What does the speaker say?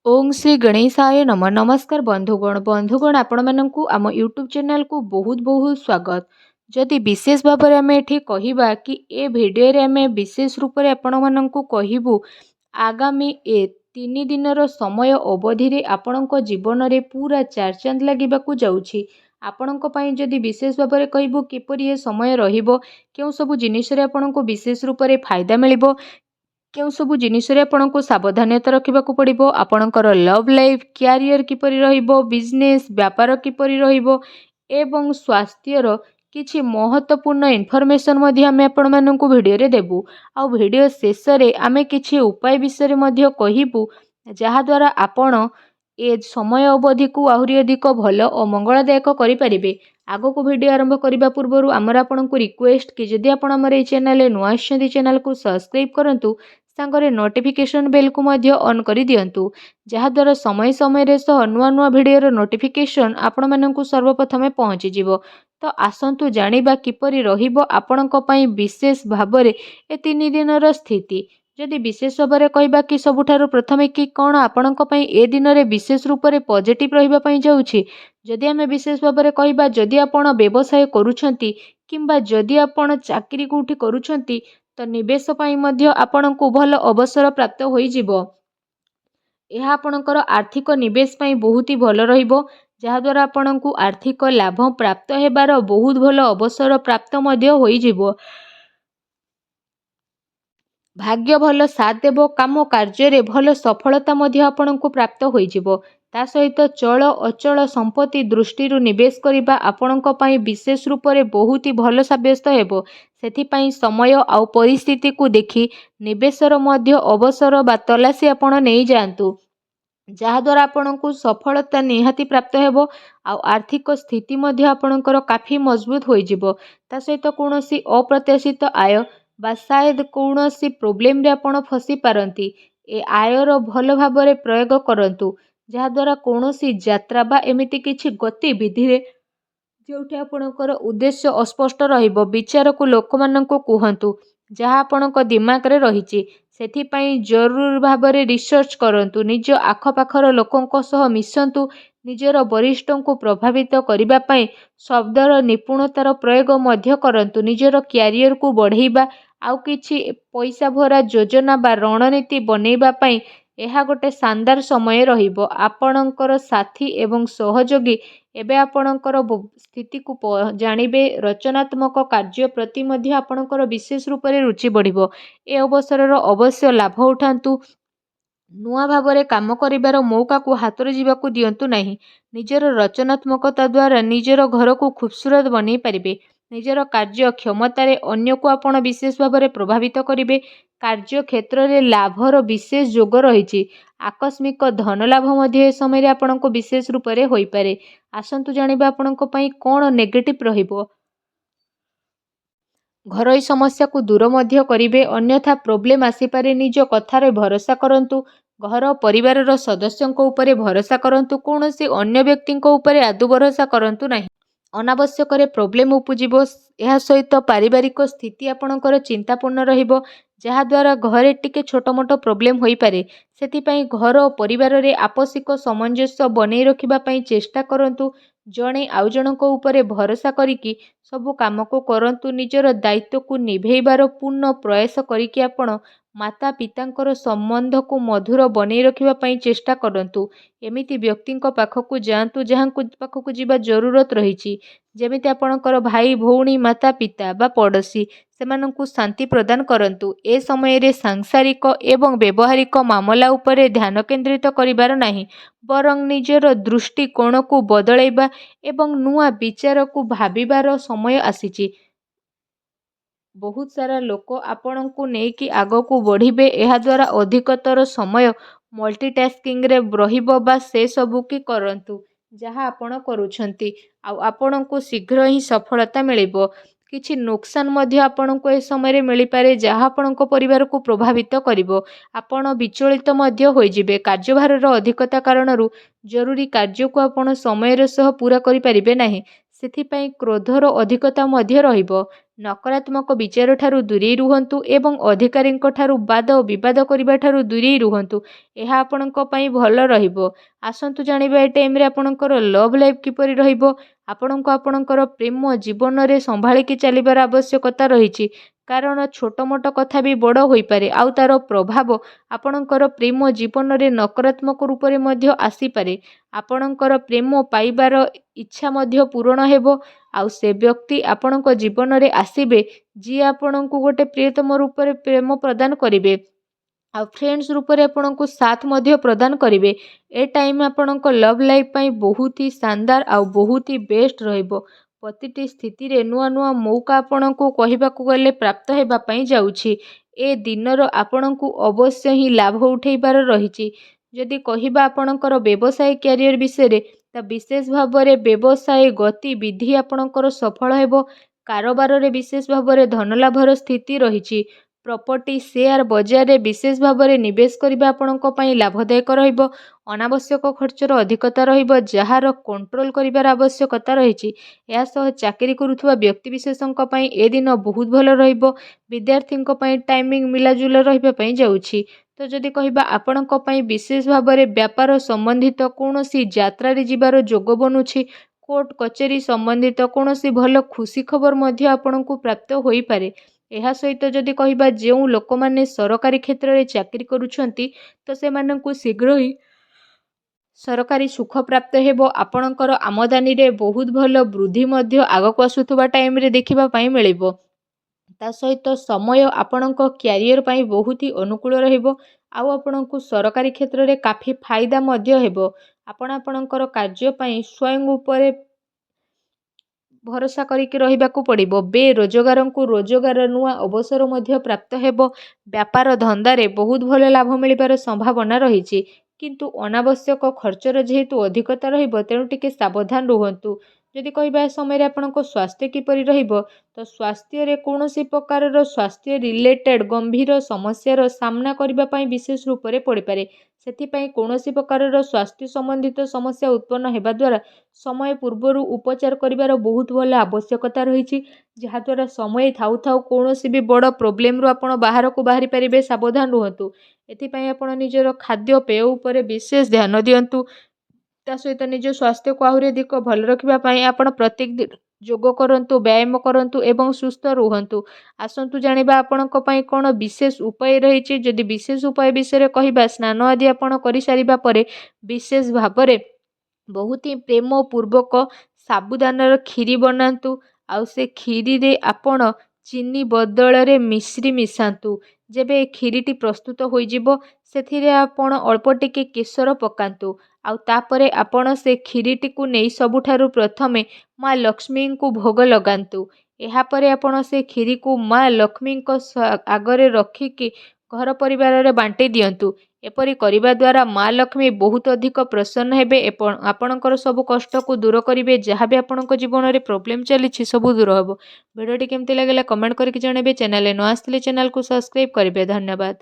ओम श्री गणेशाय नम नमस्कार बंधुगण आपण मानकु आम यूट्यूब चैनल को बहुत बहुत स्वागत। जदि विशेष भाव में आम एठी कहिबा कि ए भिडियो रे आम विशेष रूप से आपण मानकु कहिबु आगामी ए 3 दिनर समय अवधि रे आपणक जीवन रे पूरा चार चांद लागिबाकु जाउछि। आपणक पई जदि विशेष भाव में कहिबु किपरि ए समय रहिबो केउ सब जिनिस रे आपणक विशेष रूप से फायदा मिलिबो केउ सबु जिनिसरे आपनको सावधानता रखिबाकु पड़िबो आपणकर लव लाइफ क्यारियर किपरि रहिबो बिजनेस व्यापार किपरि रहिबो एवं स्वास्थ्यर किछि महत्वपूर्ण इनफॉरमेशन मध्ये आमे आपण माननकु भिडियो रे देबु। आ भिडियो शेष रे आमे किछि उपाय विषय रे मध्ये कहिबु जहा द्वारा आपण ए समय अवधि को आहुरी अधिक भल और मंगलदायक करि परिबे। आगो को वीडियो आरंभ करबा पूर्वरु आमर आपनकु रिक्वेस्ट कि जदि आपण हमर ए चैनल नुआ आछंती चैनल को सब्सक्राइब करंतु सांगरे नोटिफिकेशन बेल को मध्य ऑन करि दियंतु जहा द्वारा समय समय रे सह नुआ नुआ वीडियो रो नोटिफिकेशन आपण माननकु सर्वप्रथमे पहुंची जिवो। तो आसंतु जानिबा किपरि रहिबो आपणक पई विशेष भाबरे ए 3 दिनर स्थिति। जदि विशेष भाव में कहबा कि सबुठारु प्रथमे कि कौन आपणक पई ए दिन रे विशेष रूप से पॉजिटिव रहिबा पई जाउछि। जदि आमे विशेष भाव में कहबा जदि आपण व्यवसाय करूछंती किंबा जदि आपण चाकरी कोठी करूछंती तो निवेश पई मध्य आपणको भल अवसर प्राप्त होई जिवो। यह आपणकर आर्थिक निवेश पई बहुत ही भल रहिबो जहा द्वारा आपणको आर्थिक लाभ प्राप्त हेबार बहुत भल अवसर प्राप्त मध्य होई जिवो। भाग्य भल साथ देव काम कार्य रे भल सफलता मध्य आपणको प्राप्त होई जिवो। ता सहित चल अचल संपत्ति दृष्टि निवेश करिबा आपणक पई विशेष रूप से बहुत ही भल साब्यस्त हेबो। सेथिपई समय आउ परिस्थिति को देखि निवेशर मध्य अवसर बा तलासी आपण नहीं जातु जहा द्वारा आपणको सफलता निहाती प्राप्त हेबो। आउ आर्थिक स्थिति मध्य आपणकर काफी मजबूत होई जिवो। ता सहित कोनोसी अप्रत्याशित आय बा शायद कौनसी प्रोब्लेम रे आपण फसी पारंती ए आयर भल भाव में प्रयोग करंतु जहा द्वारा कौनसी यात्रा बा एमिति किछि गतिविधि रे जोठी आपणकर उद्देश्य अस्पष्ट रहिबो विचार को लोक माननको कुहंतु जहा आपणक दिमाग रे रहिछि। सेथिपई जरूर भाव में रिसर्च करंतु निज आखपाखर लोकंक सह मिसंतु निजर वरिष्ठों को प्रभावित करने पाई शब्दर निपुणतार प्रयोग मध्य करंतु निजर क्यारियर को बढ़ेबा आउ किछि पैसा भरा योजना बा रणनीति बनैबा पाई यह गोटे शानदार समय रहिबो। आपणकर साथी एवं सहयोगी एबे आपणकर स्थिति को जानिबे रचनात्मक कार्य प्रति मध्य आपणकर विशेष रूप से रुचि बढ़िबो। ए अवसर अवश्य लाभ उठांतु नुआ भाव में काम करिबार मौका को हाथ जीवाकू दियंतु नहीं। निजर रचनात्मकता द्वारा निजर घर को खूबसूरत बनै पारिबे। निजर कार्य क्षमतार अन्य को आपण विशेष भाव में प्रभावित करिबे। कार्य क्षेत्र में लाभर विशेष जोग रही आकस्मिक धन लाभ मध्य समय आपनको विशेष रूप से होई पारे। आसंतु जानिबा आपनको पई कोन नेगेटिव रहिबो। घरोई समस्या को दूर मध्य करिबे अन्यथा प्रोब्लेम आसीपारे निज कथार भरोसा करंतु घर परिवार सदस्यों उपरे भरोसा करंतु कौनसी अन्य व्यक्ति उपरे आदु भरोसा करंतु नहीं। अनावश्यक प्रोब्लेम उपजिबो। यह सहित पारिवारिक स्थिति आपणकर चिंतापूर्ण रहिबो जहा द्वारा घरे टिके छोट मोट प्रोब्लेम होई पारे। सेथिपई घर और परिवार रे आपसिक सामंजस्य बनै रखिबा पई चेष्टा करंतु जणे आउ जनक उपरे भरोसा करिकी सबु काम को करंतु निजर दायित्व को निभेइबार पूर्ण प्रयास करिकी आपण माता पितांकर संबंध को मधुर बनै रखिबा पई चेष्टा करंतु। एमिति व्यक्ति पाखकु जांतु जहांकु पाखकु जीवा जरूरत रहिछि जेमिति आपणकर भाई भौणी माता पिता बा पड़ोसी सेमानंकु शांति प्रदान करंतु। ए समय रे सांसारिक एवं व्यवहारिक मामला उपरे ध्यान केंद्रित करिबार नाही बरं निजर दृष्टिकोण को बदलैबा एवं नुआ विचार को भाबिबार समय आसीछि। बहुत सारा लोक आपण को नेकी आग को बढ़िबे एहा द्वारा अधिकतर समय मल्टीटास्किंग रे रहिबो बा से सबु की करंतु जहा आपण करूछंती आ आपण को शीघ्र ही सफलता मिलिबो। किछि नुकसान मध्य आपण को ए समय रे मिली पारे जहा आपण को परिवार को प्रभावित करिवो। आपण विचलित मध्य होई जिवे कार्यभार रो अधिकता कारणरू जरूरी कार्य को आपण समय रे सह पूरा करि परिबे नाही। सेथिपई क्रोधर अधिकता मध्य रहिबो। ନକାରାତ୍ମକ ବିଚାର ଠାରୁ ଦୂରେଇ ରୁହନ୍ତୁ ଏବଂ ଅଧିକାରୀଙ୍କ ଠାରୁ ବାଦ ବିବାଦ କରିବା ଠାରୁ ଦୂରେଇ ରୁହନ୍ତୁ। ଏହା ଆପଣଙ୍କ ପାଇଁ ଭଲ ରହିବ। ଆସନ୍ତୁ ଜାଣିବା ଏ ଟାଇମ୍ରେ ଆପଣଙ୍କର ଲଭ୍ ଲାଇଫ୍ କିପରି ରହିବ। ଆପଣଙ୍କୁ ଆପଣଙ୍କର ପ୍ରେମ ଜୀବନରେ ସମ୍ଭାଳିକି ଚାଲିବାର ଆବଶ୍ୟକତା ରହିଛି। କାରଣ ଛୋଟ ମୋଟ କଥା ବି ବଡ଼ ହୋଇପାରେ ଆଉ ତାର ପ୍ରଭାବ ଆପଣଙ୍କର ପ୍ରେମ ଜୀବନରେ ନକାରାତ୍ମକ ରୂପରେ ମଧ୍ୟ ଆସିପାରେ। ଆପଣଙ୍କର ପ୍ରେମ ପାଇବାର ଇଚ୍ଛା ମଧ୍ୟ ପୂରଣ ହେବ ଆଉ ସେ ବ୍ୟକ୍ତି ଆପଣଙ୍କ ଜୀବନରେ ଆସିବେ ଯିଏ ଆପଣଙ୍କୁ ଗୋଟେ ପ୍ରିୟତମ ରୂପରେ ପ୍ରେମ ପ୍ରଦାନ କରିବେ ଆଉ ଫ୍ରେଣ୍ଡସ୍ ରୂପରେ ଆପଣଙ୍କୁ ସାଥ ମଧ୍ୟ ପ୍ରଦାନ କରିବେ। ଏ ଟାଇମ୍ ଆପଣଙ୍କ ଲଭ୍ ଲାଇଫ୍ ପାଇଁ ବହୁତ ହି ଶାନଦାର ଆଉ ବହୁତ ହି ବେଷ୍ଟ ରହିବ। ପ୍ରତିଟି ସ୍ଥିତିରେ ନୂଆ ନୂଆ ମୌକା ଆପଣଙ୍କୁ କହିବାକୁ ଗଲେ ପ୍ରାପ୍ତ ହେବା ପାଇଁ ଯାଉଛି। ଏ ଦିନର ଆପଣଙ୍କୁ ଅବଶ୍ୟ ହିଁ ଲାଭ ଉଠେଇବାର ରହିଛି। ଯଦି କହିବା ଆପଣଙ୍କର ବ୍ୟବସାୟ କ୍ୟାରିୟର ବିଷୟରେ ତା ବିଶେଷ ଭାବରେ ବ୍ୟବସାୟ ଗତିବିଧି ଆପଣଙ୍କର ସଫଳ ହେବ। କାରବାରରେ ବିଶେଷ ଭାବରେ ଧନଲାଭର ସ୍ଥିତି ରହିଛି। ପ୍ରପର୍ଟି ସେୟାର ବଜାରରେ ବିଶେଷ ଭାବରେ ନିବେଶ କରିବା ଆପଣଙ୍କ ପାଇଁ ଲାଭଦାୟକ ରହିବ। ଅନାବଶ୍ୟକ ଖର୍ଚ୍ଚର ଅଧିକତା ରହିବ ଯାହାର କଣ୍ଟ୍ରୋଲ କରିବାର ଆବଶ୍ୟକତା ରହିଛି। ଏହା ସହ ଚାକିରି କରୁଥିବା ବ୍ୟକ୍ତିବିଶେଷଙ୍କ ପାଇଁ ଏ ଦିନ ବହୁତ ଭଲ ରହିବ। ବିଦ୍ୟାର୍ଥୀଙ୍କ ପାଇଁ ଟାଇମିଂ ମିଲାଜୁଲା ରହିବା ପାଇଁ ଯାଉଛି। ତ ଯଦି କହିବା ଆପଣଙ୍କ ପାଇଁ ବିଶେଷ ଭାବରେ ବ୍ୟାପାର ସମ୍ବନ୍ଧିତ କୌଣସି ଯାତ୍ରାରେ ଯିବାର ଯୋଗ ବନୁଛି। କୋର୍ଟ କଚେରୀ ସମ୍ବନ୍ଧିତ କୌଣସି ଭଲ ଖୁସି ଖବର ମଧ୍ୟ ଆପଣଙ୍କୁ ପ୍ରାପ୍ତ ହୋଇପାରେ। ଏହା ସହିତ ଯଦି କହିବା ଯେଉଁ ଲୋକମାନେ ସରକାରୀ କ୍ଷେତ୍ରରେ ଚାକିରି କରୁଛନ୍ତି ତ ସେମାନଙ୍କୁ ଶୀଘ୍ର ହିଁ ସରକାରୀ ସୁଖ ପ୍ରାପ୍ତ ହେବ। ଆପଣଙ୍କର ଆମଦାନୀରେ ବହୁତ ଭଲ ବୃଦ୍ଧି ମଧ୍ୟ ଆଗକୁ ଆସୁଥିବା ଟାଇମ୍ରେ ଦେଖିବା ପାଇଁ ମିଳିବ। ତା ସହିତ ସମୟ ଆପଣଙ୍କ କ୍ୟାରିୟର ପାଇଁ ବହୁତ ହି ଅନୁକୂଳ ରହିବ ଆଉ ଆପଣଙ୍କୁ ସରକାରୀ କ୍ଷେତ୍ରରେ କାଫି ଫାଇଦା ମଧ୍ୟ ହେବ। ଆପଣ ଆପଣଙ୍କର କାର୍ଯ୍ୟ ପାଇଁ ସ୍ୱୟଂ ଉପରେ ଭରସା କରିକି ରହିବାକୁ ପଡ଼ିବ। ବେରୋଜଗାରଙ୍କୁ ରୋଜଗାର ନୂଆ ଅବସର ମଧ୍ୟ ପ୍ରାପ୍ତ ହେବ। ବ୍ୟାପାର ଧନ୍ଦାରେ ବହୁତ ଭଲ ଲାଭ ମିଳିବାର ସମ୍ଭାବନା ରହିଛି। କିନ୍ତୁ ଅନାବଶ୍ୟକ ଖର୍ଚ୍ଚର ଯେହେତୁ ଅଧିକତା ରହିବ ତେଣୁ ଟିକେ ସାବଧାନ ରୁହନ୍ତୁ। ଯଦି କହିବା ଏ ସମୟରେ ଆପଣଙ୍କ ସ୍ୱାସ୍ଥ୍ୟ କିପରି ରହିବ ତ ସ୍ୱାସ୍ଥ୍ୟରେ କୌଣସି ପ୍ରକାରର ସ୍ୱାସ୍ଥ୍ୟ ରିଲେଟେଡ୍ ଗମ୍ଭୀର ସମସ୍ୟାର ସାମ୍ନା କରିବା ପାଇଁ ବିଶେଷ ରୂପରେ ପଡ଼ିପାରେ। ସେଥିପାଇଁ କୌଣସି ପ୍ରକାରର ସ୍ୱାସ୍ଥ୍ୟ ସମ୍ବନ୍ଧିତ ସମସ୍ୟା ଉତ୍ପନ୍ନ ହେବା ଦ୍ୱାରା ସମୟ ପୂର୍ବରୁ ଉପଚାର କରିବାର ବହୁତ ଭଲ ଆବଶ୍ୟକତା ରହିଛି। ଯାହାଦ୍ୱାରା ସମୟ ଥାଉ ଥାଉ କୌଣସି ବି ବଡ଼ ପ୍ରୋବ୍ଲେମରୁ ଆପଣ ବାହାରକୁ ବାହାରି ପାରିବେ। ସାବଧାନ ରୁହନ୍ତୁ। ଏଥିପାଇଁ ଆପଣ ନିଜର ଖାଦ୍ୟପେୟ ଉପରେ ବିଶେଷ ଧ୍ୟାନ ଦିଅନ୍ତୁ। ତା ସହିତ ନିଜ ସ୍ୱାସ୍ଥ୍ୟକୁ ଆହୁରି ଅଧିକ ଭଲ ରଖିବା ପାଇଁ ଆପଣ ପ୍ରତ୍ୟେକ ଦିନ ଯୋଗ କରନ୍ତୁ, ବ୍ୟାୟାମ କରନ୍ତୁ ଏବଂ ସୁସ୍ଥ ରୁହନ୍ତୁ। ଆସନ୍ତୁ ଜାଣିବା ଆପଣଙ୍କ ପାଇଁ କ'ଣ ବିଶେଷ ଉପାୟ ରହିଛି। ଯଦି ବିଶେଷ ଉପାୟ ବିଷୟରେ କହିବା ସ୍ନାନ ଆଦି ଆପଣ କରିସାରିବା ପରେ ବିଶେଷ ଭାବରେ ବହୁତ ହିଁ ପ୍ରେମ ପୂର୍ବକ ସାବୁଦାନାର କ୍ଷୀରି ବନାନ୍ତୁ ଆଉ ସେ କ୍ଷୀରିରେ ଆପଣ ଚିନି ବଦଳରେ ମିଶ୍ରି ମିଶାନ୍ତୁ। ଯେବେ ଏ କ୍ଷୀରିଟି ପ୍ରସ୍ତୁତ ହୋଇଯିବ ସେଥିରେ ଆପଣ ଅଳ୍ପ ଟିକେ କେଶର ପକାନ୍ତୁ ଆଉ ତାପରେ ଆପଣ ସେ କ୍ଷୀରିଟିକୁ ନେଇ ସବୁଠାରୁ ପ୍ରଥମେ ମା ଲକ୍ଷ୍ମୀଙ୍କୁ ଭୋଗ ଲଗାନ୍ତୁ। ଏହାପରେ ଆପଣ ସେ କ୍ଷୀରିକୁ ମା ଲକ୍ଷ୍ମୀଙ୍କ ଆଗରେ ରଖିକି ଘର ପରିବାରରେ ବାଣ୍ଟି ଦିଅନ୍ତୁ। ଏପରି କରିବା ଦ୍ୱାରା ମା ଲକ୍ଷ୍ମୀ ବହୁତ ଅଧିକ ପ୍ରସନ୍ନ ହେବେ ଏବଂ ଆପଣଙ୍କର ସବୁ କଷ୍ଟକୁ ଦୂର କରିବେ। ଯାହା ବି ଆପଣଙ୍କ ଜୀବନରେ ପ୍ରୋବ୍ଲେମ୍ ଚାଲିଛି ସବୁ ଦୂର ହେବ। ଭିଡ଼ିଓଟି କେମିତି ଲାଗିଲା କମେଣ୍ଟ କରିକି ଜଣାଇବେ। ଚ୍ୟାନେଲରେ ନ ଆସିଥିଲେ ଚ୍ୟାନେଲକୁ ସବସ୍କ୍ରାଇବ୍ କରିବେ। ଧନ୍ୟବାଦ।